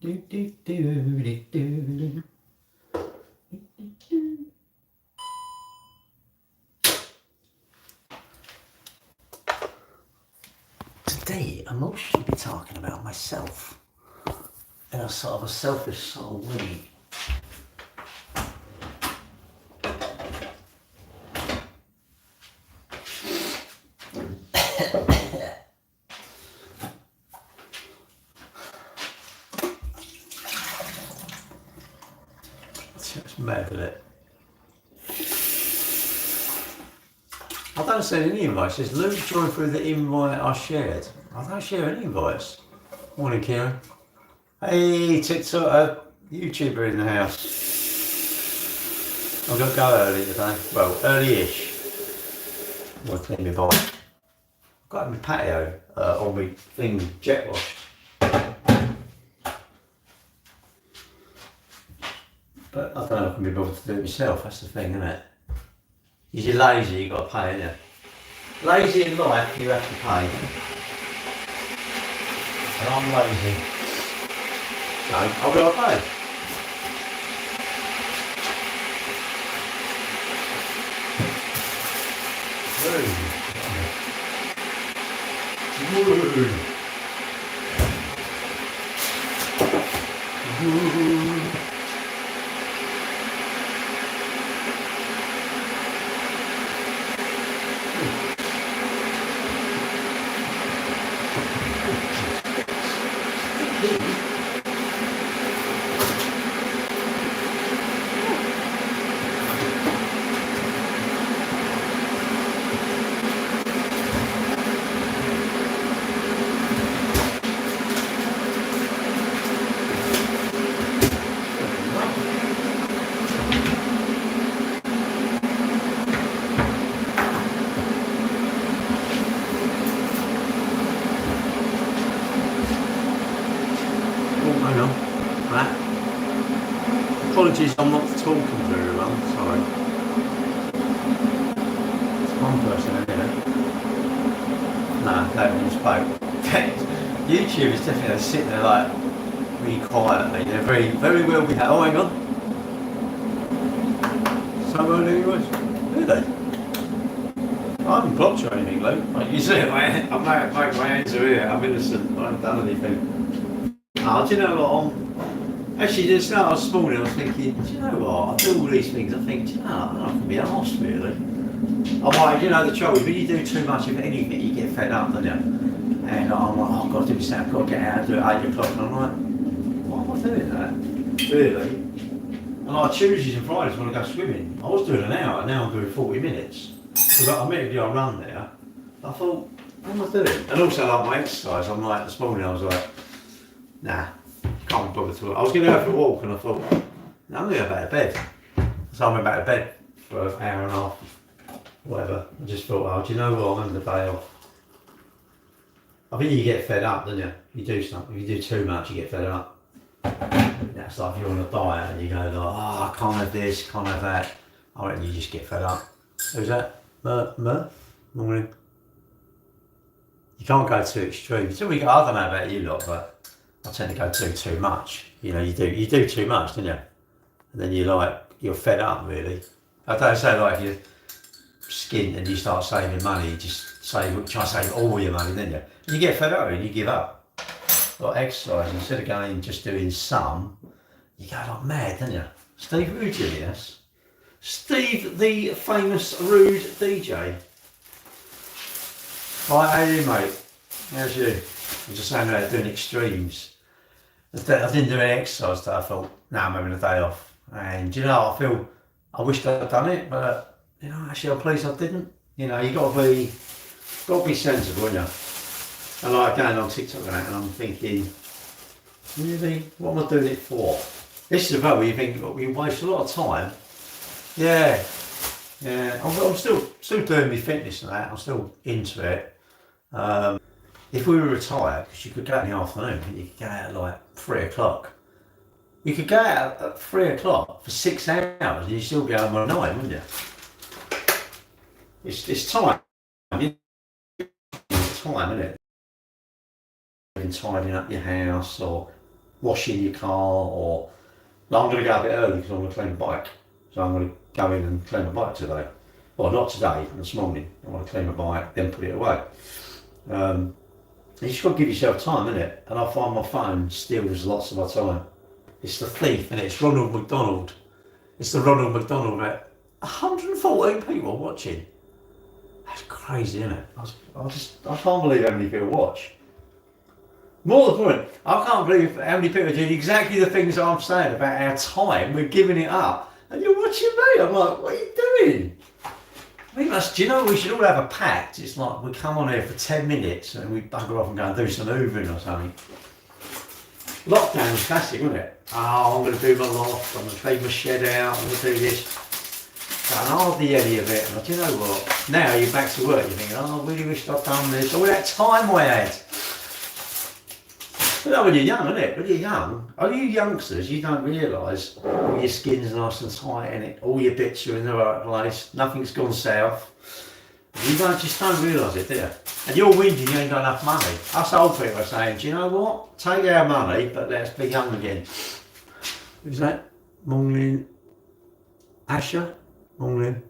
Today, I'm mostly be talking about myself in a sort of a selfish sort of way. It's mad, isn't it? I don't send any invites. There's Luke joined through the invite I shared. I don't share any invites. Morning, Kieran. Hey, TikTok, YouTuber in the house. I got to go early today. Well, early-ish. I'll clean my bike. I've got my patio on my thing jet washed. But I don't know if I can be bothered to do it myself. That's the thing, isn't it? If you're lazy, you've got to pay, innit? Lazy in life, you have to pay. And I'm lazy. So, I've got to pay. Apologies, I'm not talking very well, sorry. It's one person in here. Nah, nobody spoke. YouTube is definitely sitting there like really quietly. They're very, very well behaved. Oh, hang on. So early was. Really? I haven't blocked you or anything, Luke. Like you see, my hands are here. I'm innocent. I haven't done anything. Oh, do you know what? Actually, just now this morning I was thinking, do you know what? I do all these things. I think, do you know, I can be arsed really. I'm like, you know, the trouble is when you do too much of anything, you get fed up, don't you? And I'm like, oh, I've got to do this now, I've got to get out and do it at 8 o'clock. And I'm like, why am I doing that? Really? And like Tuesdays and Fridays when I go swimming, I was doing an hour, now I'm doing 40 minutes. Because I met a guy run there. I thought, what am I doing? And also like my exercise, I'm like, this morning I was like, nah. Can't bother to. I was going to go for a walk and I thought, no, I'm going to go back to bed. So I went back to bed for an hour and a half, whatever. I just thought, oh, do you know what? I'm having the day off. I think you get fed up, don't you? You do something. If you do too much, you get fed up. That's like if you're on a diet and you go, like, oh, I can't have this, can't have that. I reckon you just get fed up. Who's that? Murph? Morning. You can't go too extreme. So I don't know about you lot, but I tend to go too much. You know, you do too much, don't you? And then you're fed up really. I don't say like if you're skint and you start saving money, you just try to save all your money, don't you? And you get fed up and you give up. Like exercise, instead of going just doing some, you go like mad, don't you? Steve Rude, yes. Steve, the famous rude DJ. Right, how are you, mate? How's you? I'm just saying about doing extremes. I didn't do any exercise today. I thought, nah, I'm having a day off. And you know, I wished I'd done it, but you know, actually I'm pleased I didn't. You know, you got to be sensible, haven't you? And like going on TikTok and that, and I'm thinking, really, what am I doing it for? This is a part where you think, well, we waste a lot of time. Yeah. I'm still doing my fitness and that. I'm still into it. If we were retired, because you could go in the afternoon, you could go out at like 3 o'clock. You could go out at 3 o'clock for 6 hours and you'd still be home at 9, wouldn't you? It's time. It's time, isn't it? Been tidying up your house or washing your car, or no, I'm going to go a bit early because I'm going to clean the bike. So I'm going to go in and clean my bike today. Well, not today, this morning. I want to clean my bike, then put it away. You just got to give yourself time, innit? And I find my phone steals lots of my time. It's the thief, and it's Ronald McDonald. It's the Ronald McDonald that 114 people watching. That's crazy, isn't it? I can't believe how many people watch. More the point, I can't believe how many people are doing exactly the things I'm saying about our time. We're giving it up, and you're watching me. I'm like, what are you doing? Do you know, we should all have a pact. It's like we come on here for 10 minutes and we bugger off and go and do some hoovering or something. Lockdown's classic, wasn't it? Oh, I'm going to do my loft, I'm going to clean my shed out, I'm going to do this. And hardly any of it. And do you know what? Now you're back to work, you're thinking, oh, I really wish I'd done this. All that time I had. But no, when you're young, isn't it? When you're young, all you youngsters, you don't realise all your skin's nice and tight, innit? All your bits are in the right place, nothing's gone south. You just don't realise it, do you? And you're whinging you ain't got enough money. Us old people are saying, do you know what? Take our money, but let's be young again. Who's that? Morning. Asher? Morning.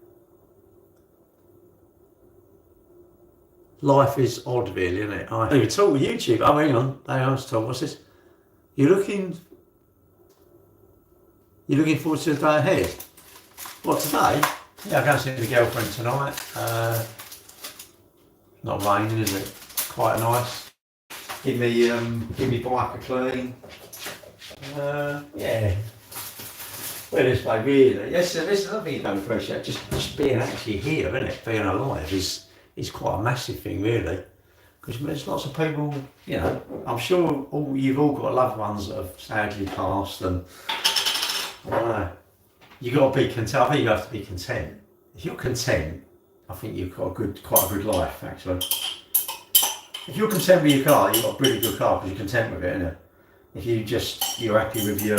Life is odd, really, isn't it? I even talk with YouTube. Oh, hang on. I was told, what's this? You're looking forward to the day ahead? What, today? Yeah, I'm going to see the girlfriend tonight. Not raining, is it? Quite nice. Give me bike a clean. Yeah. Well, this way, really. Yes, there's nothing you don't appreciate. Just being actually here, isn't it? Being alive is quite a massive thing, really. Because there's lots of people, you know, I'm sure you've all got loved ones that have sadly passed, and I don't know. You've got to be content. I think you have to be content. If you're content, I think you've got quite a good life, actually. If you're content with your car, you've got a really good car because you're content with it, isn't it? If you're happy with your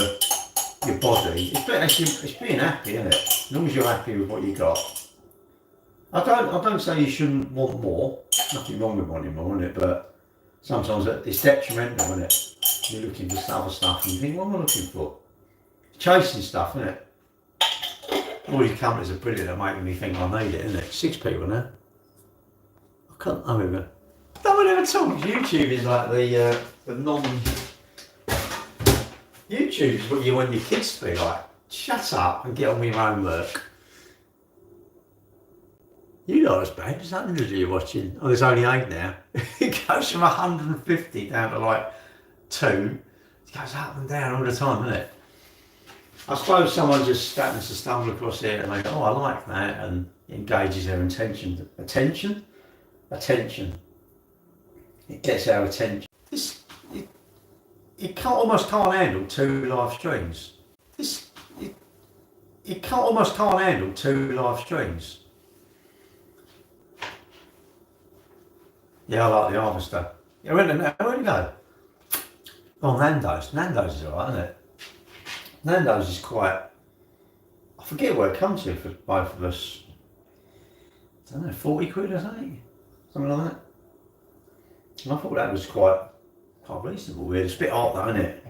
body, it's being happy, isn't it? As long as you're happy with what you got. I don't say you shouldn't want more. Nothing wrong with wanting more, isn't it? But sometimes it's detrimental, isn't it? You're looking for other stuff and you think, what am I looking for? Chasing stuff, isn't it? All these companies are brilliant at making me think I need it, isn't it? 6 people now. I can't remember. No one ever talks. YouTube is like the non. YouTube is what you want your kids to be like. Shut up and get on with your own work. You know it's bad. There's hundreds of you watching. Oh, there's only 8 now. It goes from 150 down to like 2. It goes up and down all the time, doesn't it? I suppose someone just happens to stumble across it and they go, oh, I like that, and it engages their attention. Attention. It gets our attention. It almost can't handle 2 live streams. It almost can't handle 2 live streams. Yeah, I like the harvester. Yeah, where do you go? Oh, Nando's. Nando's is alright, isn't it? Nando's is quite. I forget what it comes to for both of us. I don't know, 40 quid or something? Something like that. And I thought that was quite reasonable. Weird. It's a bit hot though, isn't it?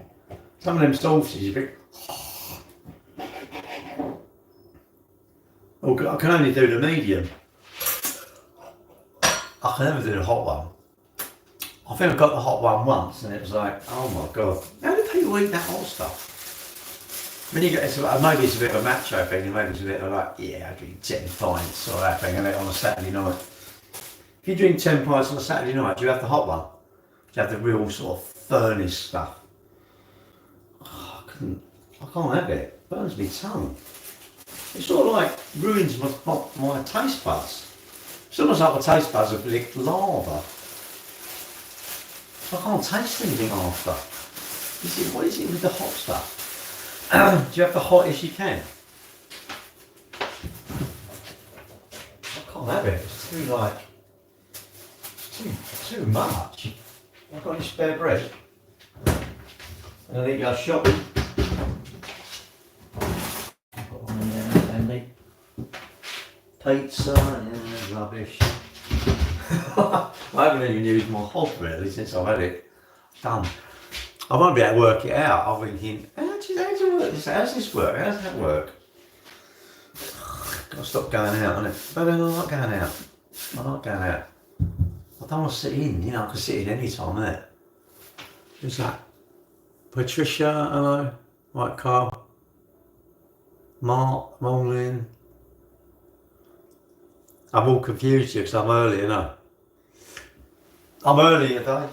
Some of them sausages are a bit. Oh, I can only do the medium. I can never do the hot one. I think I got the hot one once and it was like, oh my god. How do people eat that hot stuff? When you get maybe it's a bit of a macho thing, and maybe it's a bit of like, yeah, I drink 10 pints or that thing, and on a Saturday night. If you drink 10 pints on a Saturday night, do you have the hot one? Do you have the real sort of furnace stuff? Oh, I can't have it. It burns my tongue. It sort of like ruins my taste buds. It's almost like my taste buds have licked lava. I can't taste anything after. What is it with the hot stuff? Do you have the hottest you can? I can't have it. It's too much. I've got any spare bread. And I think you go shopping. I've got one in there handy. Pizza, yeah, rubbish. I haven't even used my hob really since I've had it done. I won't be able to work it out. I'm thinking, how's this work? How's that work? Gotta stop going out, innit? But I like going out. I like going out. I don't want to sit in, I can sit in any time, innit? Who's that? Patricia, hello. Right, Carl. Mark, morning. I'm all confused here because I'm early, I'm early today.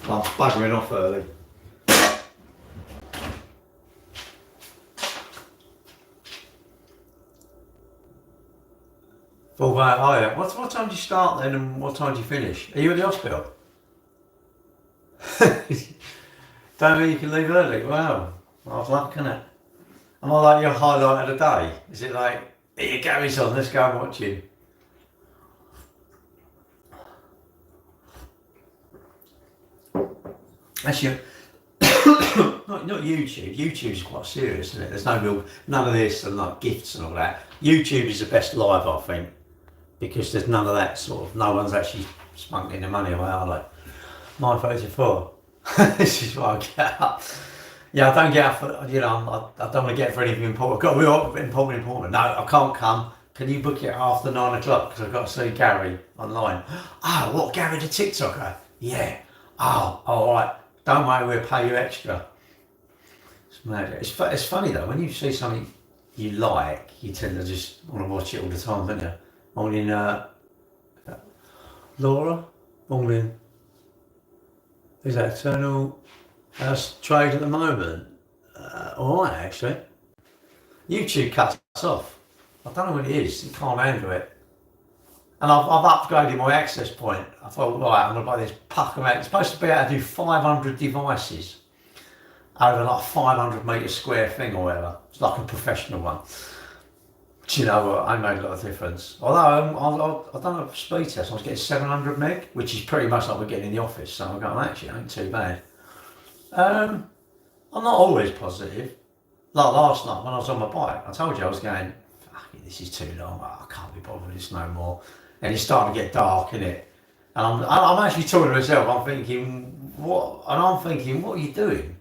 I'm buggering off early. Oh, yeah. What time do you start then and what time do you finish? Are you at the hospital? Don't mean you can leave early? Wow. I've luck, innit? Am I like your highlight of the day? Is it like, here, Gary's on, let's go and watch you? Actually, not YouTube. YouTube's quite serious, isn't it? There's none of this and like gifts and all that. YouTube is the best live, I think, because there's none of that sort of. No one's actually spunking the money away, are they? 9:34. This is why I get up. Yeah, I don't get up for, I don't want to get for anything important. I've got important. No, I can't come. Can you book it after 9 o'clock? Because I've got to see Gary online. Oh, what, Gary the TikToker? Yeah. Oh, all right. Don't worry, we'll pay you extra. It's mad. It's funny though, when you see something you like, you tend to just want to watch it all the time, don't you? Morning, Laura. Morning. Is that Eternal? How's trade at the moment? All right, actually. YouTube cuts off. I don't know what it is. You can't handle it. And I've upgraded my access point. I thought, right, I'm going to buy this puck amount. It's supposed to be able to do 500 devices over like a 500 metre square thing or whatever. It's like a professional one. Do you know what? I made a lot of difference. Although I've done a speed test. I was getting 700 meg, which is pretty much like we're getting in the office. So I'm going, actually, it ain't too bad. I'm not always positive. Like last night when I was on my bike, I told you I was going, fuck it, this is too long. I can't be bothered with this no more. And it's starting to get dark, innit? And I'm actually talking to myself. I'm thinking, what? And I'm thinking, what are you doing?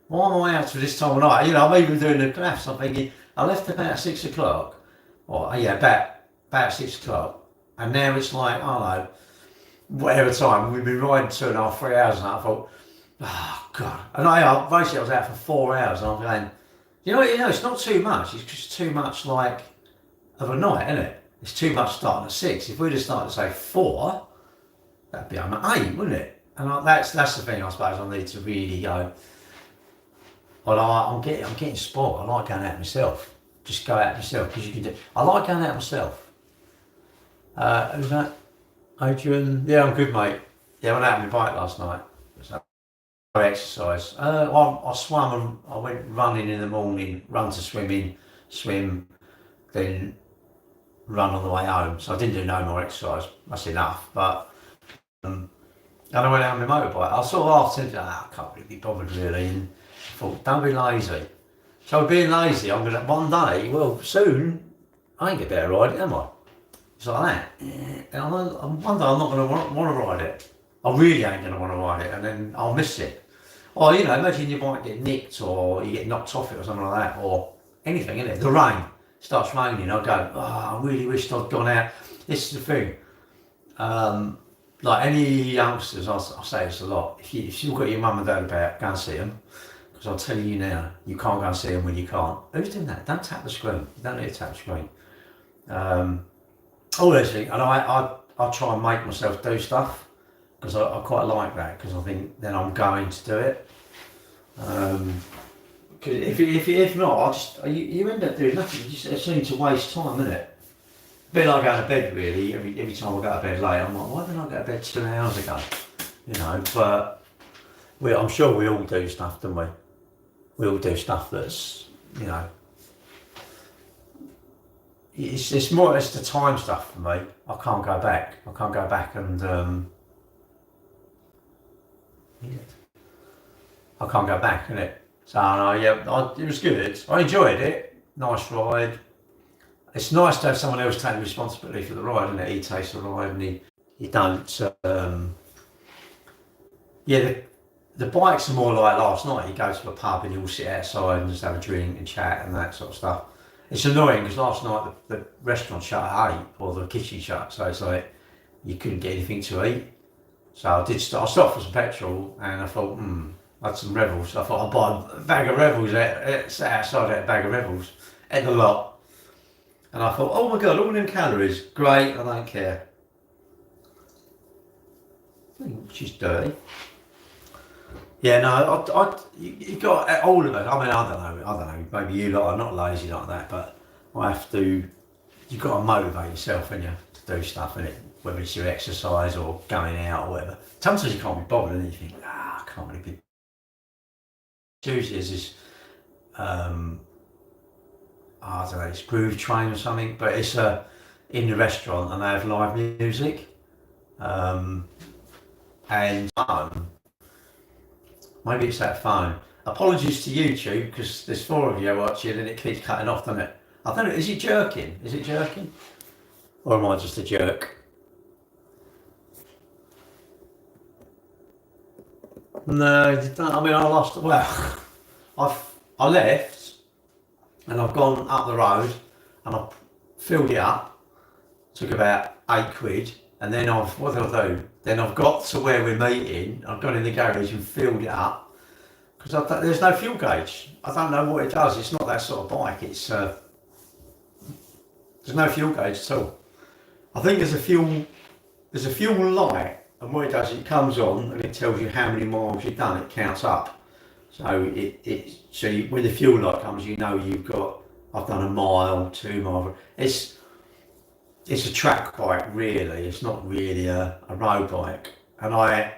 Why am I out for this time of night? I'm even doing the graphs. I'm thinking, I left about 6 o'clock. Or yeah, about 6 o'clock. And now it's like, I don't know, whatever time. We've been riding 2.5, 3 hours and I thought, oh God. And basically I was out for 4 hours and I'm going, it's not too much. It's just too much like of a night, isn't it? It's too much starting at 6. If we just started to say 4, that'd be on 8, wouldn't it? And that's the thing I suppose I need to really go. Well, I'm getting spoiled. I like going out myself. Just go out myself because you can do. I like going out myself. Who's that? Adrian? Yeah, I'm good, mate. Yeah, I went out on my bike last night. So exercise. I swam and I went running in the morning. Run to swimming, swim, then run on the way home. So I didn't do no more exercise. That's enough. But and I went out on my motorbike. I sort of half thinking, I can't really be bothered really. And I thought, don't be lazy. So being lazy, I'm gonna one day. Well, soon I ain't get better ride it, am I? It's like that. And one day I'm not gonna want to ride it. I really ain't gonna want to ride it, and then I'll miss it. Or imagine you might get nicked, or you get knocked off it, or something like that, or anything, innit? The rain starts raining. I go, I really wished I'd gone out. This is the thing. Like any youngsters, I say this a lot. If you've got your mum and dad about, go and see them. Because I'll tell you now, you can't go and see them when you can't. Who's doing that? Don't tap the screen. You don't need to tap the screen. All those things. And I try and make myself do stuff because I quite like that because I think then I'm going to do it. Because if not, you end up doing nothing. You just seem to waste time, innit? A bit like going to bed really. Every time I go to bed late, I'm like, why didn't I go to bed 2 hours ago? But I'm sure we all do stuff, don't we? We all do stuff that's, it's the time stuff for me. I can't go back. And I can't go back, innit? So it was good. I enjoyed it. Nice ride. It's nice to have someone else take responsibility for the ride, isn't it? He takes the ride and you don't. The bikes are more like last night. You go to a pub and you all sit outside and just have a drink and chat and that sort of stuff. It's annoying because last night the restaurant shut at 8 or the kitchen shut, so it's like you couldn't get anything to eat. So I stopped for some petrol and I thought, I had some Revels. I thought I'd buy a bag of Revels sat outside a bag of Revels at the lot. And I thought, oh my God, all them calories, great, I don't care. She's dirty. Yeah, no, you got all of it. I mean, I don't know. Maybe you lot are not lazy like that, but I have to. You've got to motivate yourself, and you to do stuff, innit? Whether it's your exercise or going out or whatever. Sometimes you can't be bothered, and you think, I can't really be. Tuesday is this, I don't know, it's Groove Train or something, but it's in the restaurant and they have live music, and maybe it's that phone. Apologies to YouTube because there's 4 of you watching and it keeps cutting off, doesn't it? I don't know, is it jerking? Is it jerking? Or am I just a jerk? No, I mean, I lost, well, I left and I've gone up the road and I've filled it up, took about £8, and then what did I do? Then I've got to where we're meeting, I've gone in the garage and filled it up, because there's no fuel gauge. I don't know what it does, it's not that sort of bike, it's, there's no fuel gauge at all. I think there's a fuel light, and what it does, it comes on and it tells you how many miles you've done, it counts up. So when the fuel light comes, you know I've done a mile, 2 miles. It's a track bike really, it's not really a road bike. And my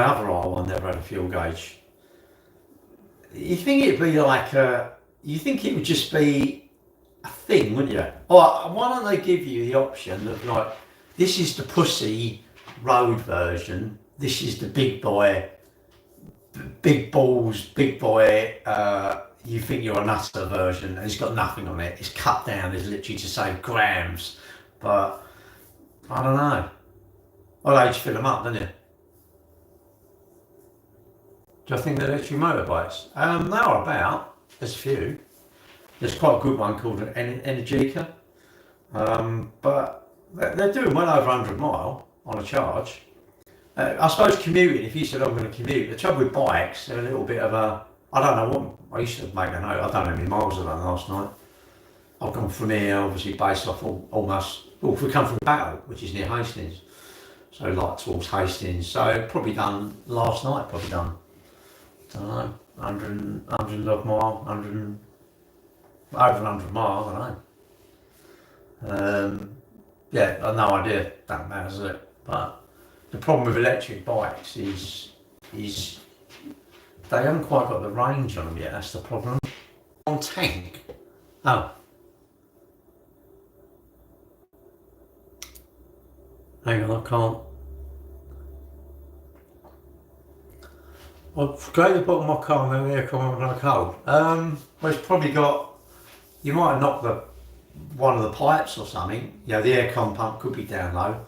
other R1 never had a fuel gauge. You think it'd be like you think it would just be a thing, wouldn't you? Or why don't they give you the option of like, this is the pussy road version, this is the big boy, big balls, big boy, you think you're a nutter version, and it's got nothing on it, it's cut down, it's literally to say grams, but I don't know. Well, age fill them up, don't you? Do I think they're electric motorbikes? They are about, there's a few. There's quite a good one called an Energica, but they're doing well over 100 mile on a charge. I suppose commuting, if you said I'm going to commute, the trouble with bikes, they're a little bit of a, I don't know what, I used to make a note, I don't know how many miles I've done last night. I've gone from here, obviously based off almost, well, if we come from Battle, which is near Hastings, so like towards Hastings, so probably done, last night probably done, I don't know, 100 odd mile, over 100 miles, I don't know. Yeah, I've no idea, that matters, does it? But the problem with electric bikes is they haven't quite got the range on them yet, that's the problem. On tank. Oh. Hang on, I can't. I'll go to the bottom of my car and then the aircon when I cold. Well, it's probably got, you might have knocked one of the pipes or something. You know, the aircon pump could be down low.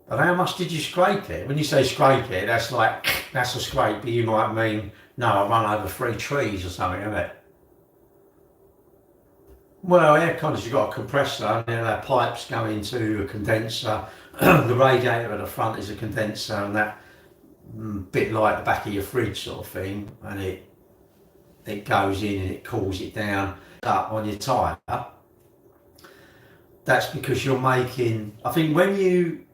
But how much did you scrape it? When you say scrape it, that's like, that's a scrape, but you might mean, no, I run over 3 trees or something, isn't it? Well, aircon, you've got a compressor, and then that pipes go into a condenser. The radiator at the front is a condenser, and that bit like the back of your fridge sort of thing, and it goes in and it cools it down up on your tyre. That's because you're making, I think when you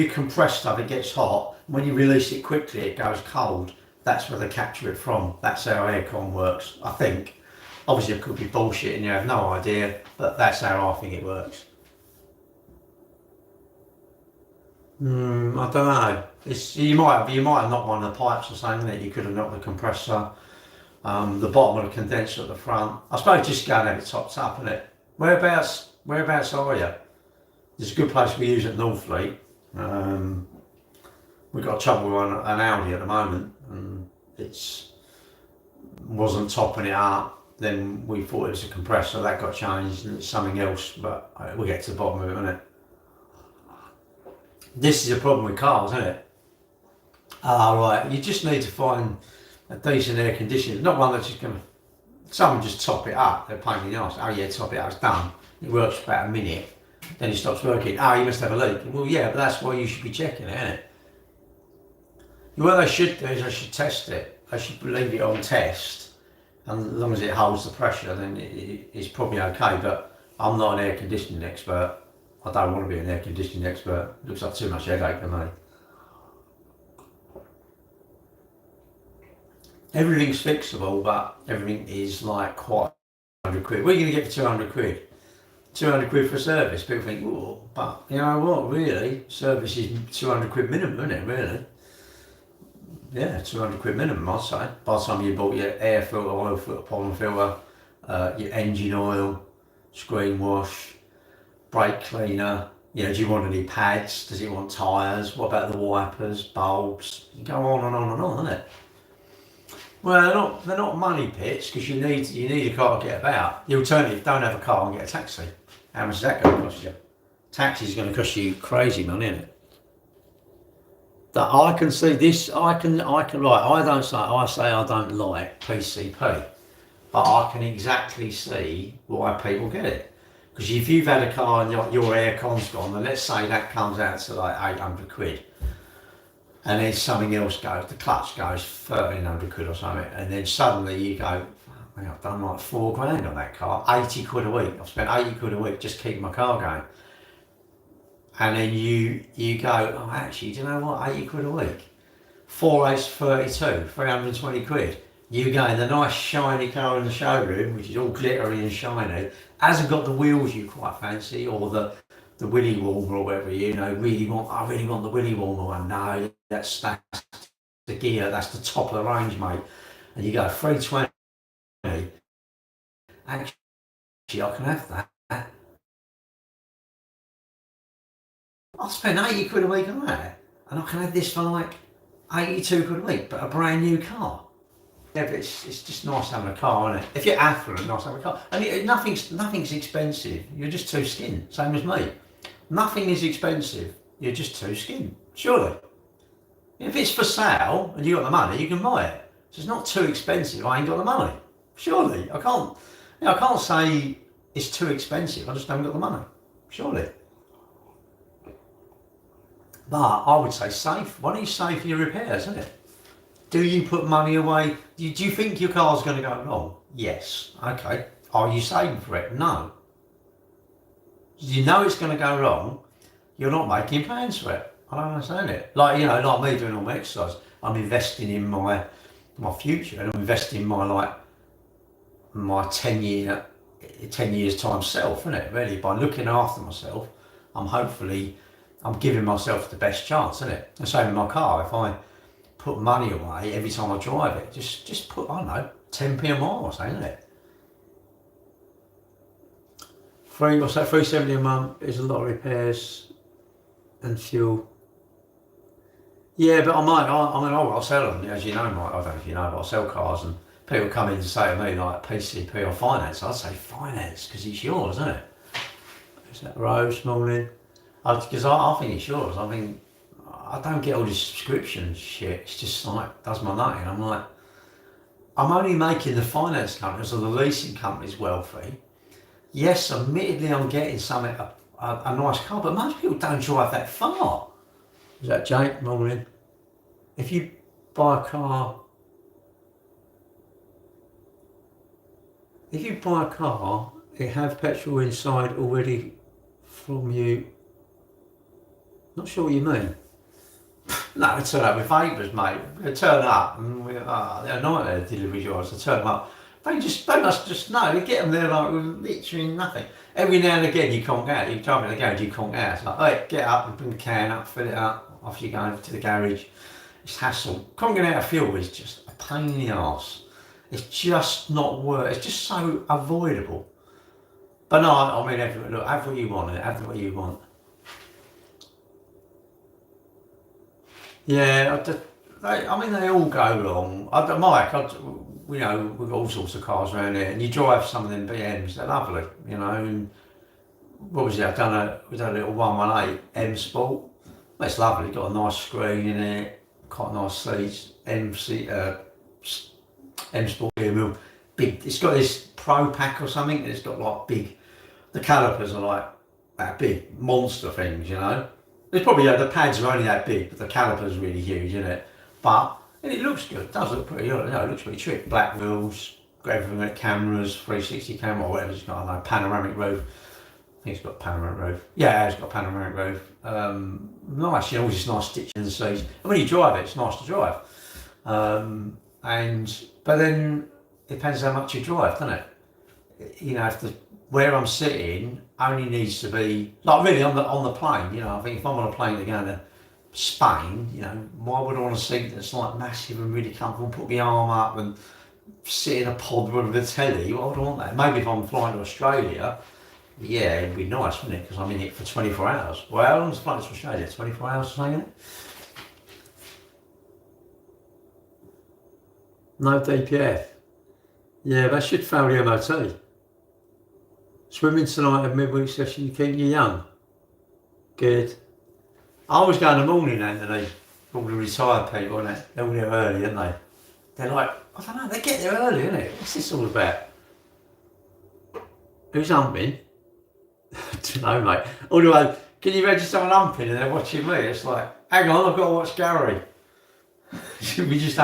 compress stuff, it gets hot. When you release it quickly, it goes cold. That's where they capture it from. That's how aircon works, I think. Obviously, it could be bullshit and you have no idea, but that's how I think it works. I don't know. You might have knocked one of the pipes or something. That you could have knocked the compressor, the bottom of the condenser at the front. I suppose just go and have it topped up, isn't it? Whereabouts are you? There's a good place we use at Northfleet. We've got trouble with an Audi at the moment, and wasn't topping it up. Then we thought it was a compressor, that got changed, and it's something else. But we'll get to the bottom of it, won't it? This is a problem with cars, isn't it? Ah, right. You just need to find a decent air conditioner, not one that's just going to. Someone just top it up. They're pain in the arse. Oh yeah, top it up. It's done. It works for about a minute. Then it stops working. Oh, you must have a leak. Well, yeah, but that's why you should be checking it, isn't it? What they should do is they should test it. They should leave it on test, and as long as it holds the pressure, then it's probably okay. But I'm not an air conditioning expert. I don't want to be an air conditioning expert. It looks like too much headache to me. Everything's fixable, but everything is like quite 100 quid. What are you going to get for 200 quid? 200 quid for a service. People think, oh, but you know what, really? Service is 200 quid minimum, isn't it, really? Yeah, 200 quid minimum, I'd say. By the time you bought your air filter, oil filter, pollen filter, your engine oil, screen wash, brake cleaner, do you want any pads? Does it want tyres? What about the wipers, bulbs? You go on and on and on, isn't it? Well, they're not money pits because you need a car to get about. The alternative, don't have a car and get a taxi. How much is that going to cost you? Taxi is going to cost you crazy money, isn't it? That I can see this. Right. I say I don't like PCP, but I can exactly see why people get it. Because if you've had a car and your air con's gone, then let's say that comes out to like 800 quid, and then something else goes, the clutch goes 1300 quid or something, and then suddenly you go, I've done like 4 grand on that car, 80 quid a week. I've spent 80 quid a week just keeping my car going. And then you go, oh, actually, do you know what, 80 quid a week? 4 8's 32, 320 quid. You go in the nice shiny car in the showroom, which is all glittery and shiny, hasn't got the wheels you quite fancy, or the willy warmer or whatever, I really want the willy warmer one. No, that's the gear, that's the top of the range, mate. And you go 320, actually I can have that. I'll spend 80 quid a week on that, and I can have this for like 82 quid a week, but a brand new car. Yeah, but it's just nice having a car, isn't it? If you're affluent, nice having a car. And nothing's expensive. You're just too skin. Same as me. Nothing is expensive. You're just too skin. Surely. If it's for sale and you got the money, you can buy it. So it's not too expensive. I ain't got the money. Surely. I can't say it's too expensive. I just haven't got the money. Surely. But I would say save. Why don't you save for your repairs, isn't it? Do you put money away? Do you think your car's going to go wrong? Yes. Okay. Are you saving for it? No. You know it's going to go wrong. You're not making plans for it. I don't understand it. Like me doing all my exercise. I'm investing in my future, and I'm investing in my 10 years time self, isn't it? Really, by looking after myself, I'm giving myself the best chance, isn't it? The same in my car. If I put money away every time I drive it, just put, I don't know, 10p a mile or something, isn't it? What's that, 370 a month is a lot of repairs and fuel. Yeah, but I'll sell them, as you know, Mike. I don't know if you know, but I'll sell cars, and people come in and say to me, like, PCP or finance. I'd say finance, because it's yours, isn't it? Is that Rose morning? Because I think it's yours. I don't get all this subscription shit. It's just like, does my nutting. I'm like, I'm only making the finance companies or the leasing companies wealthy. Yes, admittedly, I'm getting a nice car, but most people don't drive that far. Is that Jake? Morning. If you buy a car, it have petrol inside already from you. Not sure what you mean. No, they turn up with vapors, mate. They turn up and they're nightmare delivery drivers. They turn them up. They must just know. They get them there like with literally nothing. Every now and again you conk out. You drive in the garage, you conk out. It's like, hey, get up and bring the can up, fill it up. Off you go to the garage. It's hassle. Conking out of fuel is just a pain in the arse. It's just not worth. It's just so avoidable. But no, I mean, look, have what you want. Have what you want. Yeah, they all go wrong. Mike, we've got all sorts of cars around here, and you drive some of them BMs, they're lovely, and what was it, we done a little 118 M Sport. Well, it's lovely, got a nice screen in it, quite nice seats. M Sport steering wheel, big. It's got this Pro Pack or something. It's got like big. The calipers are like that big monster things, you know. There's probably the pads are only that big, but the calipers are really huge, isn't it? But and it looks good. It does look pretty. You know, it looks pretty trick. Black wheels, got everything with cameras, 360 camera or whatever it's got. I don't know, panoramic roof. I think it's got a panoramic roof. Yeah, it's got a panoramic roof. Nice, you know, all this nice stitching in the seats. And when you drive it, it's nice to drive. But then it depends how much you drive, doesn't it? You know, if the where I'm sitting only needs to be like really on the plane. You know, I think if I'm on a plane to go to Spain, you know, why would I want a seat that's like massive and really comfortable? Put my arm up and sit in a pod with a telly. Why would I want that? Maybe if I'm flying to Australia, yeah, it'd be nice, wouldn't it? Because I'm in it for 24 hours. Well, how long's the flight to Australia? 24 hours or something? No DPF. Yeah, that should fail the MOT. Swimming tonight at midweek session, you keep you young. Good. I always go in the morning, Anthony. All the retired people, innit? They're all there early, aren't they? They're like, I don't know, they get there early, innit? What's this all about? Who's humping? I don't know, mate. Although, can you imagine someone humping and they're watching me? It's like, hang on, I've got to watch Gary. We just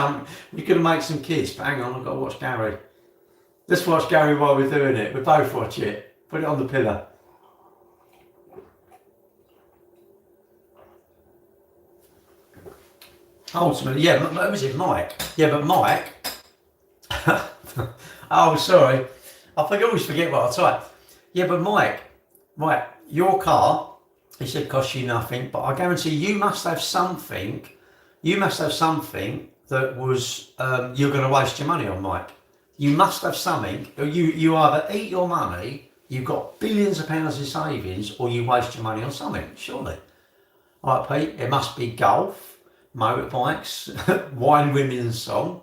we could have made some kids, but hang on, I've got to watch Gary. Let's watch Gary while we're doing it. We both watch it. Put it on the pillar. Ultimately, yeah, what was it, Mike? Yeah, but Mike. Oh, sorry. I always forget what I type. Yeah, but Mike, your car, he said, costs you nothing, but I guarantee you must have something. You must have something that was you're going to waste your money on, Mike. You must have something. You either eat your money, you've got billions of pounds in savings, or you waste your money on something, surely. All right, Pete, it must be golf, motorbikes, wine, women and song.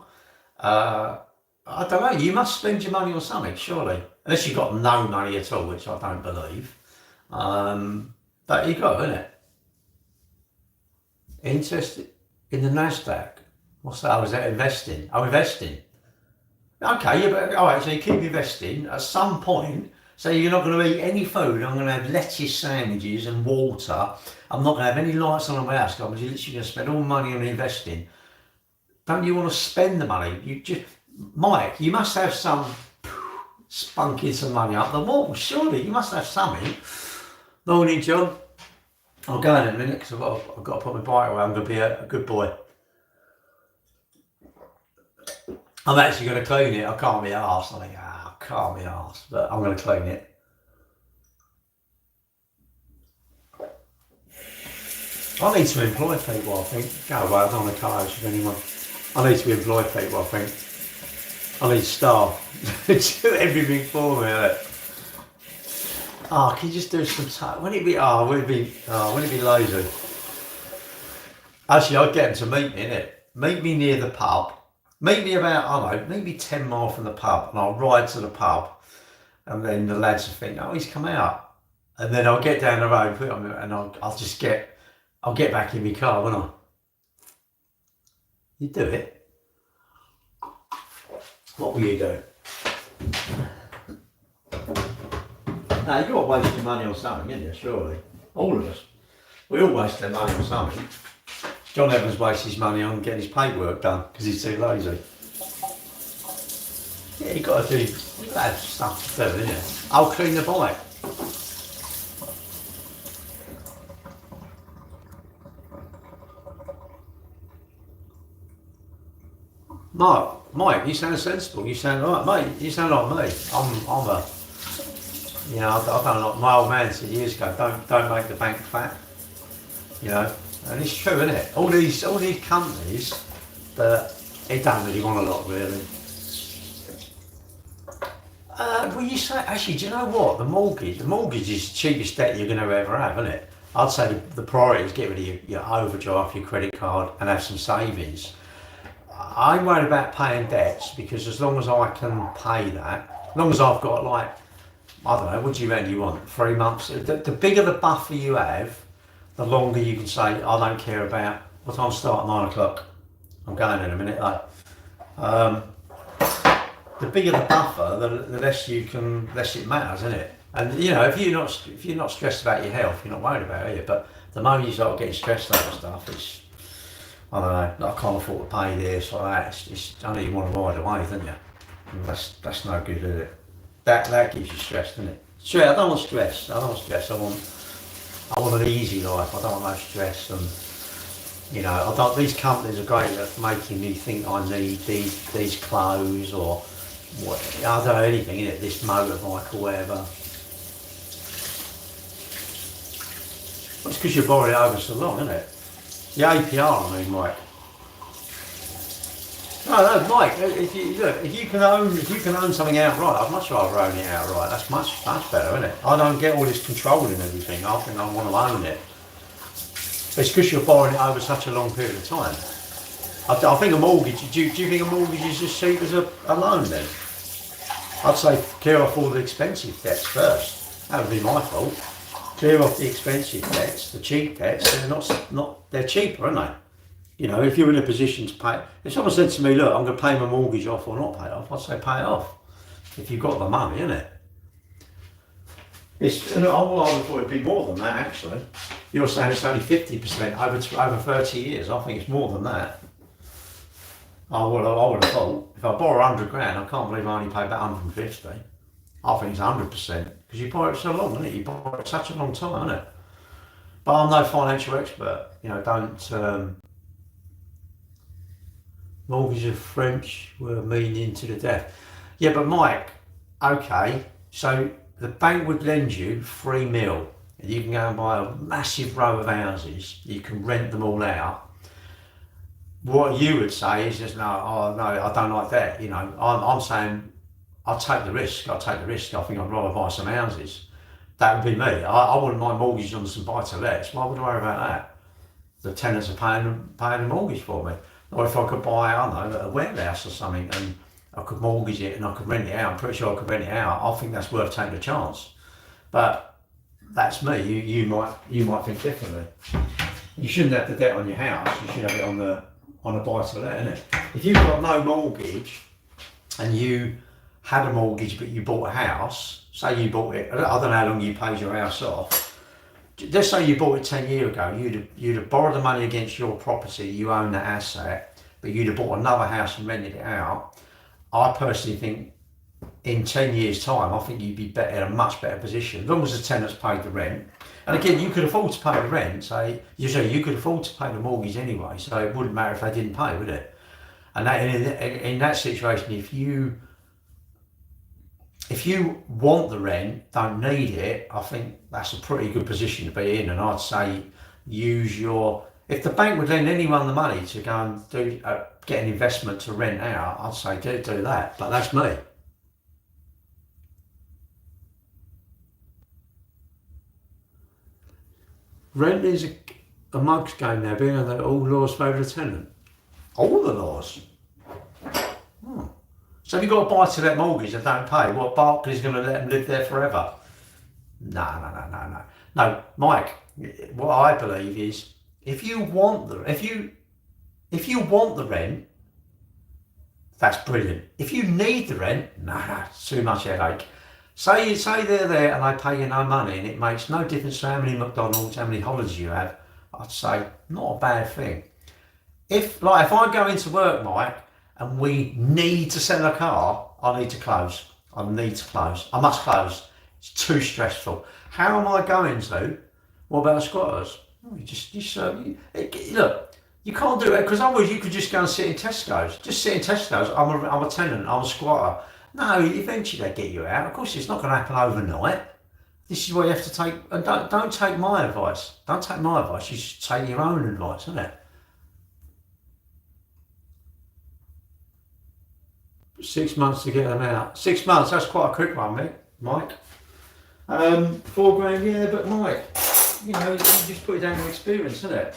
I don't know, you must spend your money on something, surely. Unless you've got no money at all, which I don't believe. But you got, isn't it? Interested in the NASDAQ? What's that? Oh, is that investing? Oh, investing. Okay, yeah, but all right, so you keep investing at some point. So you're not going to eat any food. I'm going to have lettuce sandwiches and water. I'm not going to have any lights on in my house. I'm literally going to spend all money on investing. Don't you want to spend the money? You just, Mike, you must have some spunking some money up the wall. Surely you must have something. Morning, John. I'll go in a minute because I've got to put my bike away. I'm going to be a good boy. I'm actually going to clean it. I can't be arsed. I think, I can't be arsed, but I'm going to clean it. I need to employ people, I think. Go away, I don't want to car with anyone. I need to employ people, I think. I need staff to do everything for me. Can you just do some wouldn't it be lazy? Actually, I'd get them to meet me, innit? Meet me near the pub. Meet me about, I don't know, maybe 10 miles from the pub, and I'll ride to the pub, and then the lads will think, oh, he's come out. And then I'll get down the road, put on, and I'll get back in my car, won't I? You do it. What will you do? Now, you've got to waste your money on something, haven't you, surely? All of us. We all waste their money on something. John Evans wastes his money on getting his paperwork done because he's too lazy. Yeah, you've got to do that stuff to do, isn't it? I'll clean the bike. Mike, you sound sensible. You sound right, mate. You sound like me. I'm a, you know, I don't like my old man said years ago. Don't make the bank fat. You know. And it's true, isn't it? All these companies that it don't really want a lot, really. Well, you say actually, do you know what? The mortgage is the cheapest debt you're going to ever have, isn't it? I'd say the priority is get rid of your overdraft, your credit card, and have some savings. I'm worried about paying debts because as long as I can pay that, as long as I've got like, I don't know, what do you reckon you want? 3 months? The bigger the buffer you have, the longer you can say, I don't care about what time start at 9 o'clock. I'm going in a minute though. The bigger the buffer, the less less it matters, isn't it? And you know, if you're not stressed about your health, you're not worried about it, are you? But the moment you start getting stressed over stuff, it's, I don't know, I can't afford to pay this or that. It's only you want to ride away, don't you? And that's no good, is it? That gives you stress, doesn't it? Sure, I don't want stress. I don't want stress. I want an easy life. I don't want no stress. And you know, I don't. These companies are great at making me think I need these clothes or what. I don't know anything in it. This motorbike or whatever. Well, it's because you borrowed it over so long, isn't it? The APR, I mean, Mike. No, Mike. If you can own something outright, I'd much rather own it outright. That's much better, isn't it? I don't get all this control and everything. I think I want to own it. It's because you're borrowing it over such a long period of time. I think a mortgage. Do you think a mortgage is as cheap as a loan then? I'd say clear off all the expensive debts first. That would be my fault. Clear off the expensive debts, the cheap debts. They're cheaper, aren't they? You know, if you're in a position to pay, if someone said to me, look, I'm going to pay my mortgage off or not pay it off, I'd say pay it off. If you've got the money, innit? I would have thought it'd be more than that, actually. You're saying it's only 50% over 30 years. I think it's more than that. I would have thought, if I borrow 100 grand, I can't believe I only pay about 150. I think it's 100%, because you borrow it so long, isn't it? You borrow it such a long time, isn't it? But I'm no financial expert. You know, don't... Mortgage of French were meaning to the death. Yeah, but Mike, okay, so the bank would lend you 3 mil, and you can go and buy a massive row of houses. You can rent them all out. What you would say is just no, I don't like that. You know, I'm saying I'll take the risk. I think I'd rather buy some houses. That would be me. I wouldn't mind mortgage on some buy-to-lets. Why would I worry about that? The tenants are paying the mortgage for me. Or if I could buy, I don't know, a warehouse or something, and I could mortgage it and I could rent it out. I'm pretty sure I could rent it out. I think that's worth taking a chance. But that's me. You might think differently. You shouldn't have the debt on your house. You should have it on a buy-to-let, innit? If you've got no mortgage and you had a mortgage but you bought a house, say you bought it, I don't know how long you paid your house off. Let's say you bought it 10 years ago, you'd have borrowed the money against your property, you own that asset, but you'd have bought another house and rented it out. I personally think in 10 years' time, I think you'd be in a much better position, as long as the tenants paid the rent. And again, you could afford to pay the rent, you could afford to pay the mortgage anyway, so it wouldn't matter if they didn't pay, would it? And that, in that situation, if you want the rent, don't need it, I think that's a pretty good position to be in. And I'd say if the bank would lend anyone the money to go and get an investment to rent out, I'd say do that. But that's me. Rent is a mug's game now, being that all laws favour the tenant. All the laws. So if you've got a buy-to-let mortgage and don't pay, what, Barclays going to let them live there forever? No. No, Mike, what I believe is if you want the rent, that's brilliant. If you need the rent, no, it's too much headache. Say they're there and they pay you no money and it makes no difference to how many McDonald's, how many holidays you have, I'd say not a bad thing. If I go into work, Mike, and we need to sell a car, I need to close. I must close. It's too stressful. How am I going to? What about the squatters? Look, you can't do it, because otherwise you could just go and sit in Tesco's. Just sit in Tesco's. I'm a tenant. I'm a squatter. No, eventually they get you out. Of course, it's not going to happen overnight. This is what you have to take. And don't take my advice. Don't take my advice. You should take your own advice, isn't it? 6 months to get them out. 6 months, that's quite a quick one, Mike. 4 grand, yeah, but Mike, you just put it down to experience, isn't it?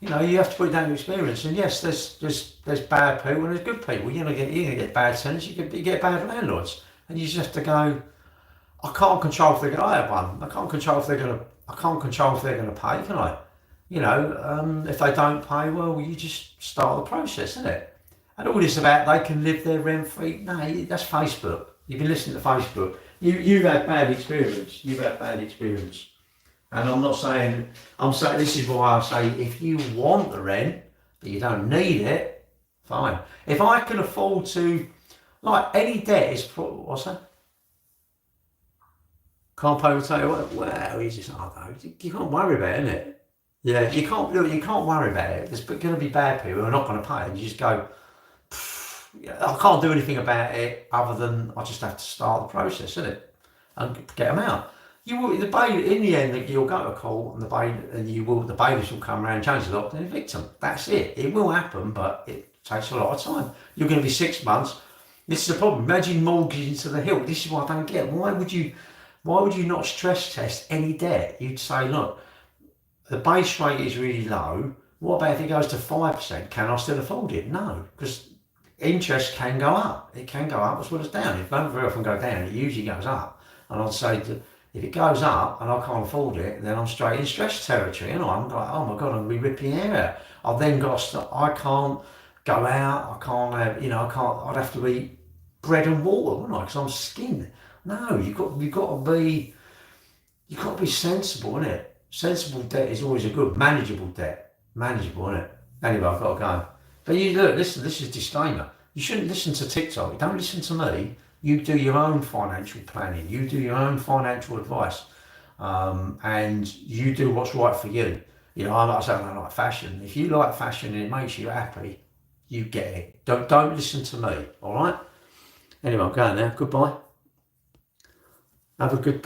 You have to put it down to experience. And yes, there's bad people and there's good people. You're gonna get bad tenants, you get bad landlords. And you just have to go, I can't control if they're gonna, I have one. I can't control if they're gonna pay, can I? if they don't pay, well, you just start the process, isn't it? And all this about they can live there rent free. No, that's Facebook. You've been listening to Facebook. You've had bad experience. You've had bad experience. And I'm not saying, I'm saying, this is why I say, if you want the rent, but you don't need it, fine. If I can afford to, like any debt is, what's that? Can't pay with tail. Well, you just, I don't know, you can't worry about it, innit? Yeah, you can't worry about it. There's going to be bad people who are not going to pay, and you just go, yeah, I can't do anything about it other than I just have to start the process, isn't it? And get them out. You will, the bailiff, in the end, that you'll go to court, and the bailiffs will come around, change the lock, and evict them. That's it. It will happen, but it takes a lot of time. You're going to be 6 months. This is the problem. Imagine mortgaging to the hilt. This is what I don't get. Why would you not stress test any debt? You'd say, look, the base rate is really low. What about if it goes to 5%? Can I still afford it? No, because interest can go up. It can go up as well as down. It don't very often go down. It usually goes up. And I'd say if it goes up and I can't afford it, then I'm straight in stress territory. I'm like, oh my God, I'm going to be ripping your hair out. I've then got to, I can't go out. I can't have, I can't, I'd have to eat bread and water, wouldn't I? Because I'm skinned. No, you've got to be sensible, innit? Sensible debt is always a good, manageable debt. Manageable, innit? Anyway, I've got to go. But you look, listen, this is a disclaimer. You shouldn't listen to TikTok. Don't listen to me. You do your own financial planning. You do your own financial advice. And you do what's right for you. I'm not saying I like fashion. If you like fashion and it makes you happy, you get it. Don't listen to me, all right? Anyway, I'm going now. Goodbye. Have a good day.